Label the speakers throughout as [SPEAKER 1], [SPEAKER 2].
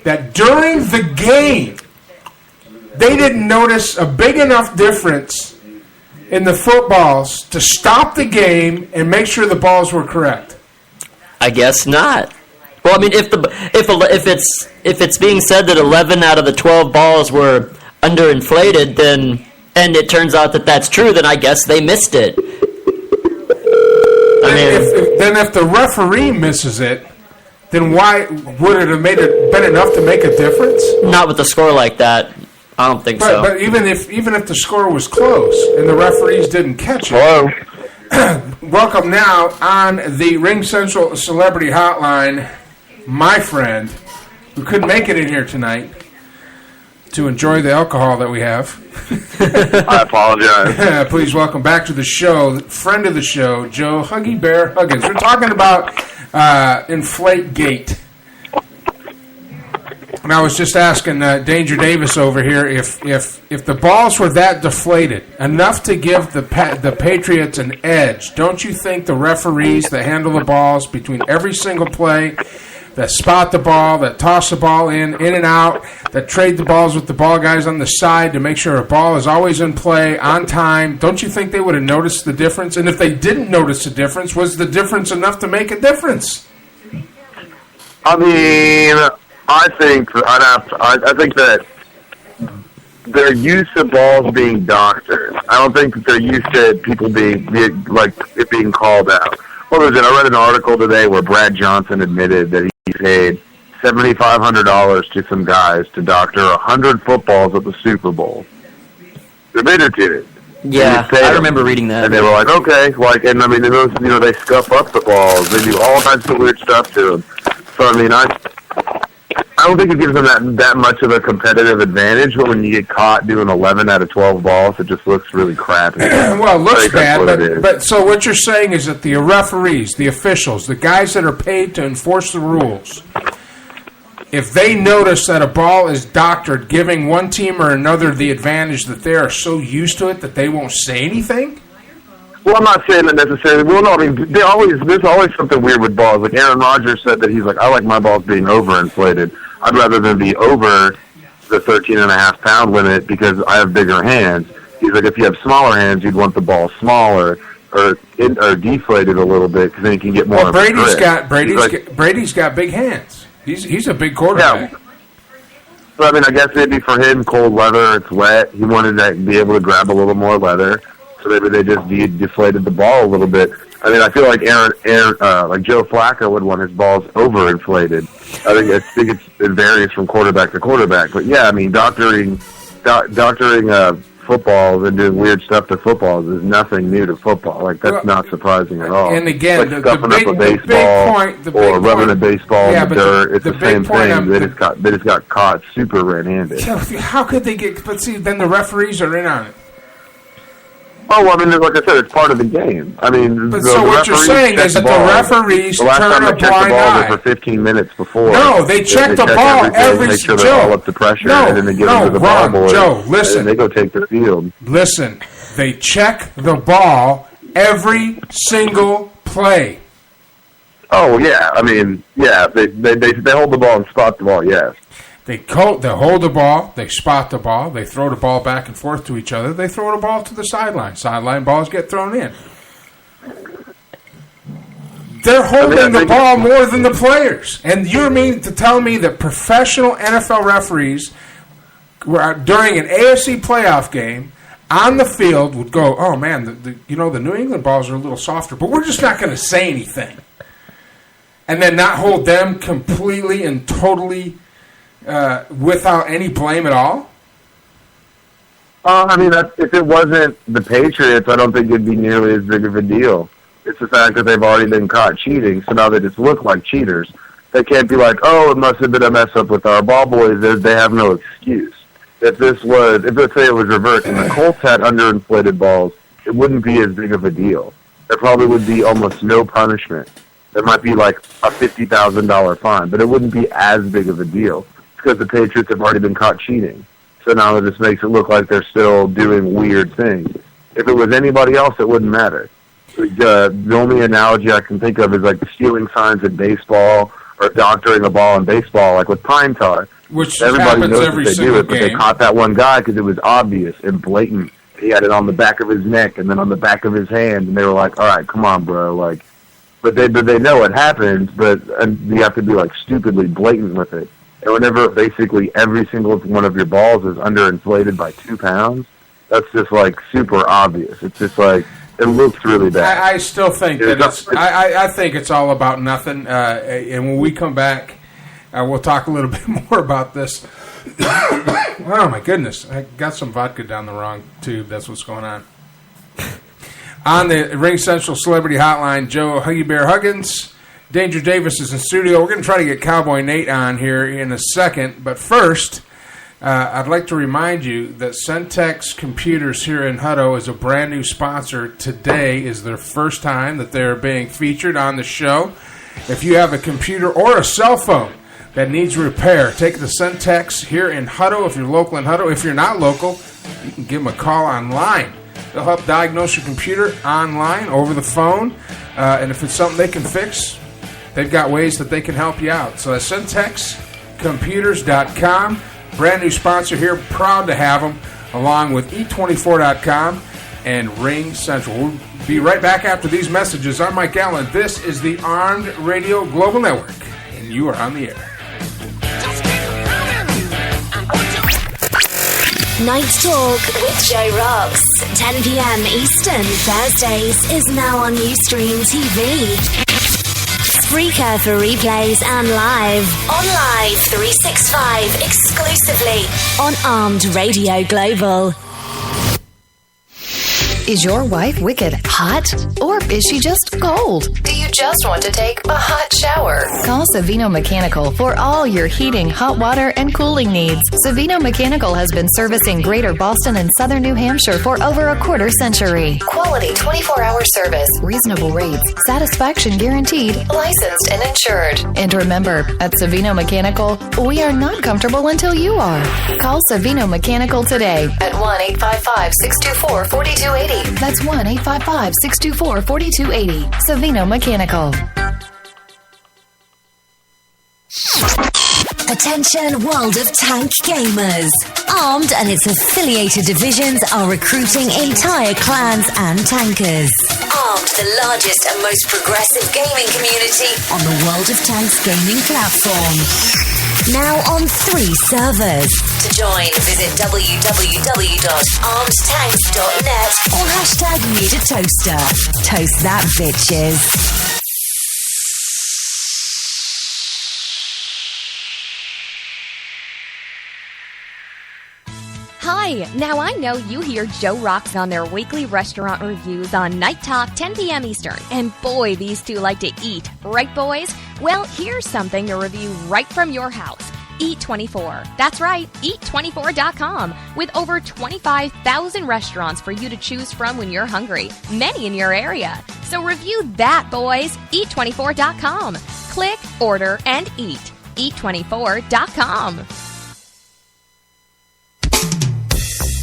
[SPEAKER 1] that during the game, they didn't notice a big enough difference in the footballs to stop the game and make sure the balls were correct?
[SPEAKER 2] I guess not. Well, I mean, if it's being said that 11 out of the 12 balls were underinflated, then and it turns out that that's true, then I guess they missed it. I mean,
[SPEAKER 1] if the referee misses it, then why would it have been enough to make a difference?
[SPEAKER 2] Not with a score like that. I don't think so.
[SPEAKER 1] But even if the score was close and the referees didn't catch it.
[SPEAKER 3] Hello.
[SPEAKER 1] Welcome now on the Ring Central Celebrity Hotline, my friend, who couldn't make it in here tonight to enjoy the alcohol that we have.
[SPEAKER 3] I apologize.
[SPEAKER 1] Please welcome back to the show, friend of the show, Joe Huggy Bear Huggins. We're talking about Inflategate. And I was just asking Danger Davis over here if the balls were that deflated, enough to give the Patriots an edge, don't you think the referees that handle the balls between every single play, that spot the ball, that toss the ball in and out, that trade the balls with the ball guys on the side to make sure a ball is always in play, on time, don't you think they would have noticed the difference? And if they didn't notice the difference, was the difference enough to make a difference?
[SPEAKER 3] I mean, I think that they're used to balls being doctored. I don't think that they're used to people being it being called out. What was it? I read an article today where Brad Johnson admitted that he paid $7,500 to some guys to doctor 100 footballs at the Super Bowl. They admitted it.
[SPEAKER 2] Yeah, I remember reading that.
[SPEAKER 3] And they were like, okay, and I mean, they scuff up the balls. They do all kinds of weird stuff to them. So I mean, I don't think it gives them that much of a competitive advantage, but when you get caught doing 11 out of 12 balls, it just looks really crappy.
[SPEAKER 1] Well, it looks bad, but so what you're saying is that the referees, the officials, the guys that are paid to enforce the rules, if they notice that a ball is doctored, giving one team or another the advantage that they are so used to it that they won't say anything?
[SPEAKER 3] Well, I'm not saying that necessarily. Well, no, I mean, there's always something weird with balls. Like Aaron Rodgers said that he's like, I like my balls being overinflated. I'd rather than be over the 13.5-pound limit because I have bigger hands. He's like, if you have smaller hands, you'd want the ball smaller or deflated a little bit because then you can get more.
[SPEAKER 1] Well, Brady's got big hands. He's a big quarterback.
[SPEAKER 3] Yeah. So I mean, I guess maybe for him, cold weather, it's wet. He wanted to be able to grab a little more leather. So maybe they just deflated the ball a little bit. I mean, I feel like like Joe Flacco would want his balls overinflated. I think it varies from quarterback to quarterback. But yeah, I mean, doctoring footballs and doing weird stuff to footballs is nothing new to football. Like that's not surprising at all.
[SPEAKER 1] And again,
[SPEAKER 3] like scuffing up a baseball or rubbing a baseball in the dirt, it's the same thing. They just got caught super red-handed.
[SPEAKER 1] How could they get? But see, then the referees are in on it.
[SPEAKER 3] Oh, well, I mean, like I said, it's part of the game. I mean,
[SPEAKER 1] so what you're saying is that the referees turn a blind eye. The last time they checked the ball was
[SPEAKER 3] for 15 minutes before.
[SPEAKER 1] No, they check the ball every.
[SPEAKER 3] Make sure they're all up to pressure, and then they give them to the ball boys.
[SPEAKER 1] Joe, listen.
[SPEAKER 3] And they go take the field.
[SPEAKER 1] Listen, they check the ball every single play.
[SPEAKER 3] Oh yeah, I mean, yeah, they hold the ball and spot the ball. Yes.
[SPEAKER 1] They hold the ball, they spot the ball, they throw the ball back and forth to each other, they throw the ball to the sideline. Sideline balls get thrown in. They're holding the ball more than the players. And you mean to tell me that professional NFL referees during an AFC playoff game on the field would go, oh man, the New England balls are a little softer, but we're just not going to say anything. And then not hold them completely and totally without any blame at all?
[SPEAKER 3] I mean, if it wasn't the Patriots, I don't think it'd be nearly as big of a deal. It's the fact that they've already been caught cheating, so now they just look like cheaters. They can't be like, oh, it must have been a mess up with our ball boys. They have no excuse. If let's say it was reversed and the Colts had underinflated balls, it wouldn't be as big of a deal. There probably would be almost no punishment. There might be like a $50,000 fine, but it wouldn't be as big of a deal. Because the Patriots have already been caught cheating. So now it just makes it look like they're still doing weird things. If it was anybody else, it wouldn't matter. The only analogy I can think of is like stealing signs in baseball or doctoring a ball in baseball, like with pine tar.
[SPEAKER 1] Which
[SPEAKER 3] everybody
[SPEAKER 1] happens
[SPEAKER 3] knows
[SPEAKER 1] every
[SPEAKER 3] that they do
[SPEAKER 1] single
[SPEAKER 3] it, but they
[SPEAKER 1] game.
[SPEAKER 3] caught that one guy because it was obvious and blatant. He had it on the back of his neck and then on the back of his hand, and they were like, "All right, come on, bro!" Like, but they know it happens, but you have to be like stupidly blatant with it. And whenever basically every single one of your balls is underinflated by 2 pounds, that's just like super obvious. It's just like it looks really bad.
[SPEAKER 1] I still think that I think it's all about nothing. And when we come back, we'll talk a little bit more about this. Oh my goodness! I got some vodka down the wrong tube. That's what's going on. On the Ring Central Celebrity Hotline, Joe Huggy Bear Huggins. Danger Davis is in studio. We're going to try to get Cowboy Nate on here in a second. But first, I'd like to remind you that Centex Computers here in Hutto is a brand new sponsor. Today is their first time that they're being featured on the show. If you have a computer or a cell phone that needs repair, take it to Centex here in Hutto if you're local in Hutto. If you're not local, you can give them a call online. They'll help diagnose your computer online, over the phone. And if it's something they can fix, they've got ways that they can help you out. So that's CentexComputers.com. Brand new sponsor here. Proud to have them, along with E24.com and Ring Central. We'll be right back after these messages. I'm Mike Allen. This is the Armed Radio Global Network, and you are on the air.
[SPEAKER 4] Night Talk with Joe Rocks. 10 p.m. Eastern, Thursdays, is now on Ustream TV. Spreaker for replays and live. On Live 365, exclusively on Armed Radio Global.
[SPEAKER 5] Is your wife wicked hot? Or is she just cold? Do you just want to take a hot shower? Call Savino Mechanical for all your heating, hot water, and cooling needs. Savino Mechanical has been servicing Greater Boston and Southern New Hampshire for over a quarter century. Quality 24-hour service, reasonable rates, satisfaction guaranteed, licensed and insured. And remember, at Savino Mechanical, we are not comfortable until you are. Call Savino Mechanical today at 1-855-624-4280. That's 1-855-624-4280. Savino Mechanical.
[SPEAKER 4] Attention World of Tanks gamers. Armed and its affiliated divisions are recruiting entire clans and tankers. Armed, the largest and most progressive gaming community on the World of Tanks gaming platform. Now on 3 servers. To join, visit www.armedtanks.net or #NeedAToaster. Toast that, bitches.
[SPEAKER 6] Hi! Now I know you hear Joe Rocks on their weekly restaurant reviews on Night Talk, 10 p.m. Eastern. And boy, these two like to eat. Right, boys? Well, here's something to review right from your house. Eat24. That's right, Eat24.com. With over 25,000 restaurants for you to choose from when you're hungry. Many in your area. So review that, boys. Eat24.com. Click, order, and eat. Eat24.com.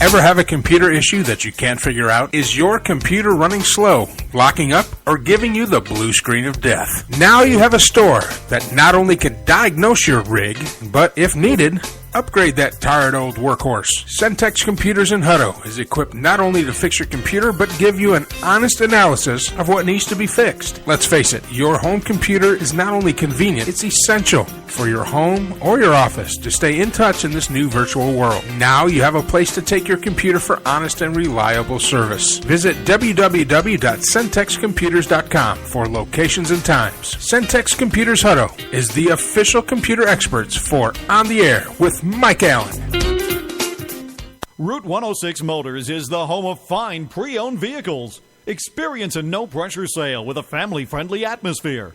[SPEAKER 1] Ever have a computer issue that you can't figure out? Is your computer running slow, locking up, or giving you the blue screen of death? Now you have a store that not only can diagnose your rig, but if needed, upgrade that tired old workhorse. Centex Computers in Hutto is equipped not only to fix your computer, but give you an honest analysis of what needs to be fixed. Let's face it, your home computer is not only convenient, it's essential for your home or your office to stay in touch in this new virtual world. Now you have a place to take your computer for honest and reliable service. Visit www.centexcomputers.com for locations and times. Centex Computers Hutto is the official computer experts for On the Air with Mike Allen.
[SPEAKER 7] Route 106 Motors is the home of fine pre-owned vehicles. Experience a no-pressure sale with a family-friendly atmosphere.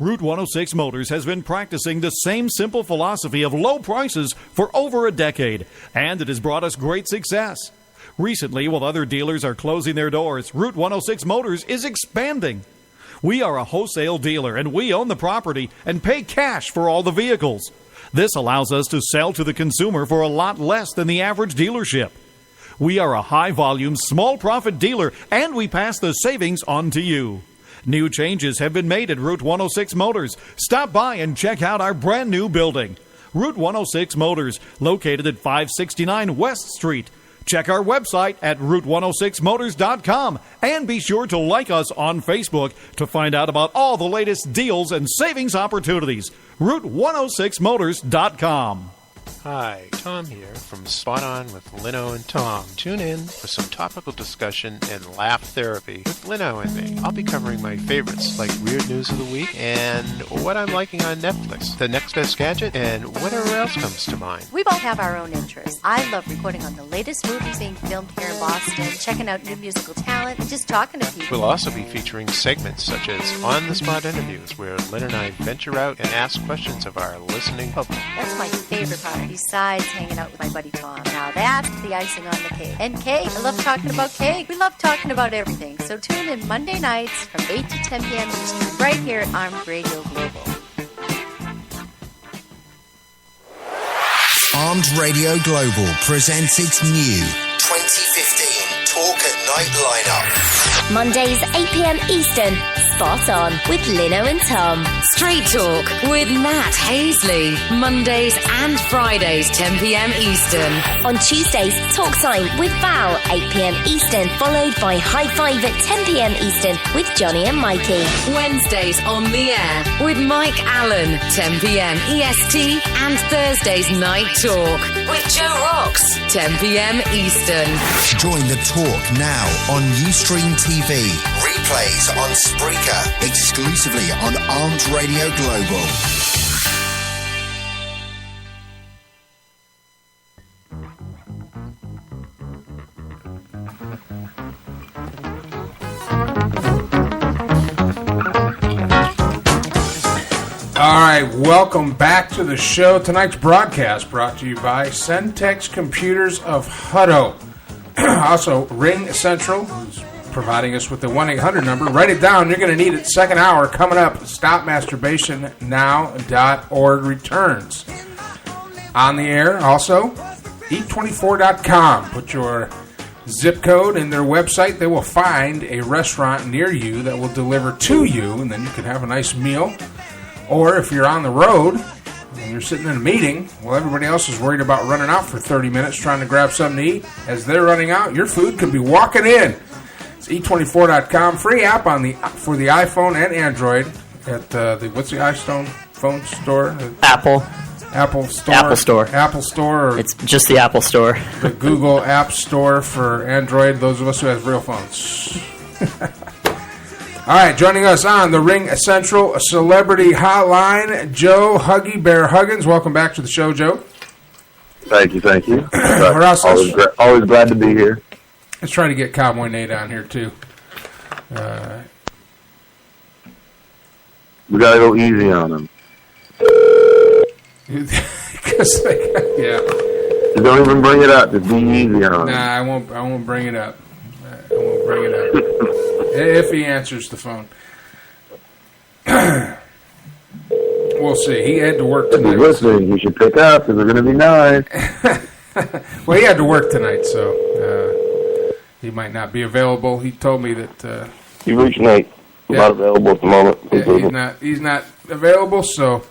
[SPEAKER 7] Route 106 Motors has been practicing the same simple philosophy of low prices for over a decade, and it has brought us great success. Recently, while other dealers are closing their doors, Route 106 Motors is expanding. We are a wholesale dealer, and we own the property and pay cash for all the vehicles. This allows us to sell to the consumer for a lot less than the average dealership. We are a high-volume, small-profit dealer, and we pass the savings on to you. New changes have been made at Route 106 Motors. Stop by and check out our brand-new building. Route 106 Motors, located at 569 West Street. Check our website at route106motors.com and be sure to like us on Facebook to find out about all the latest deals and savings opportunities. route106motors.com.
[SPEAKER 8] Hi, Tom here from Spot On with Lino and Tom. Tune in for some topical discussion and laugh therapy with Lino and me. I'll be covering my favorites like Weird News of the Week and what I'm liking on Netflix, the next best gadget, and whatever else comes to mind.
[SPEAKER 9] We both have our own interests. I love reporting on the latest movies being filmed here in Boston, checking out new musical talent, and just talking to people.
[SPEAKER 8] We'll also be featuring segments such as on-the-spot interviews where Lynn and I venture out and ask questions of our listening public.
[SPEAKER 9] That's my favorite part, besides hanging out with my buddy Tom. Now that's the icing on the cake. And cake, I love talking about cake. We love talking about everything. So tune in Monday nights from 8 to 10 p.m. Eastern, right here at Armed Radio Global.
[SPEAKER 10] Armed Radio Global presents its new 2015 Talk at Night lineup.
[SPEAKER 4] Mondays 8 p.m. Eastern, Spot On with Lino and Tom.
[SPEAKER 5] Straight Talk with Matt Hazley. Mondays and Fridays, 10 p.m. Eastern.
[SPEAKER 4] On Tuesdays, Talk Time with Val, 8 p.m. Eastern, followed by High Five at 10 p.m. Eastern with Johnny and Mikey.
[SPEAKER 5] Wednesdays on the air with Mike Allen, 10 p.m. EST. And Thursdays Night Talk with Joe Rocks, 10 p.m. Eastern.
[SPEAKER 10] Join the talk now on Ustream TV. Replays on Spreaker. Exclusively on Armed Radio Global.
[SPEAKER 1] All right, welcome back to the show. Tonight's broadcast brought to you by Centex Computers of Hutto. Also, Ring Central, who's providing us with the 1-800 number. Write it down. You're going to need it. Second hour coming up. StopMasturbationnOw.org returns. On the air, also, eat24.com. Put your zip code in their website. They will find a restaurant near you that will deliver to you, and then you can have a nice meal. Or if you're on the road and you're sitting in a meeting, well, everybody else is worried about running out for 30 minutes trying to grab something to eat. As they're running out, your food could be walking in. It's eat24.com. Free app for the iPhone and Android at what's the iPhone phone store?
[SPEAKER 2] Apple Store.
[SPEAKER 1] Apple Store. Or
[SPEAKER 2] it's just the Apple Store.
[SPEAKER 1] The Google App Store for Android, those of us who have real phones. All right, joining us on the Ring Central Celebrity Hotline, Joe Huggy Bear Huggins. Welcome back to the show, Joe.
[SPEAKER 3] Thank you.
[SPEAKER 1] Always
[SPEAKER 3] glad to be here.
[SPEAKER 1] Let's try to get Cowboy Nate on here, too.
[SPEAKER 3] We got to go easy on him.
[SPEAKER 1] Yeah.
[SPEAKER 3] Don't even bring it up. Just be easy on him.
[SPEAKER 1] Nah, I won't bring it up. If he answers the phone. We'll see. He had to work tonight.
[SPEAKER 3] If he's listening, he should pick up because they're going to be nice.
[SPEAKER 1] Well, he had to work tonight, so he might not be available. He told me that...
[SPEAKER 3] You reached Nate. He's not available at the moment.
[SPEAKER 1] Yeah, he's not available, so...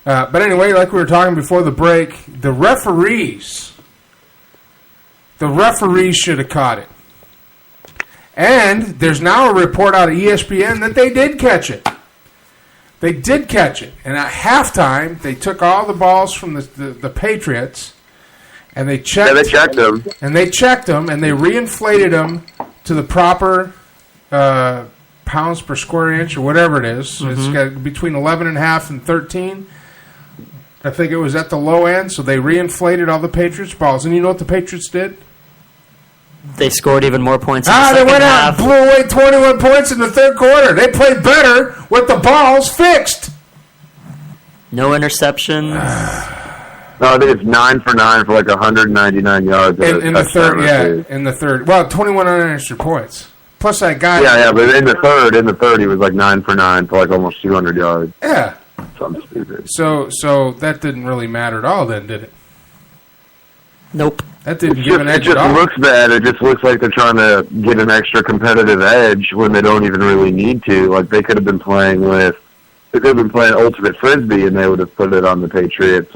[SPEAKER 1] but anyway, like we were talking before the break, the referees should have caught it. And there's now a report out of ESPN that they did catch it. They did catch it. And at halftime, they took all the balls from the Patriots, and they checked.
[SPEAKER 3] Yeah, they checked them.
[SPEAKER 1] And they checked them, and they reinflated them to the proper pounds per square inch or whatever it is. So it's got between 11.5 and 13. I think it was at the low end, so they reinflated all the Patriots balls. And you know what the Patriots did?
[SPEAKER 2] They scored even more points in the
[SPEAKER 1] they
[SPEAKER 2] second
[SPEAKER 1] went out
[SPEAKER 2] half.
[SPEAKER 1] and blew away 21 points in the third quarter. They played better with the balls fixed.
[SPEAKER 2] No interceptions.
[SPEAKER 3] No, I think it's 9 for 9 for like 199 yards.
[SPEAKER 1] In the third, in the third. Well, 21 unanswered points. Plus that guy.
[SPEAKER 3] Yeah, but in the third, he was like 9 for 9 for like almost 200 yards.
[SPEAKER 1] Yeah.
[SPEAKER 3] Something stupid.
[SPEAKER 1] So that didn't really matter at all then, did it?
[SPEAKER 2] Nope.
[SPEAKER 1] That didn't give an edge
[SPEAKER 3] It just
[SPEAKER 1] at all.
[SPEAKER 3] looks bad. It just looks like they're trying to get an extra competitive edge when they don't even really need to. Like they could have been playing Ultimate Frisbee and they would have put it on the Patriots.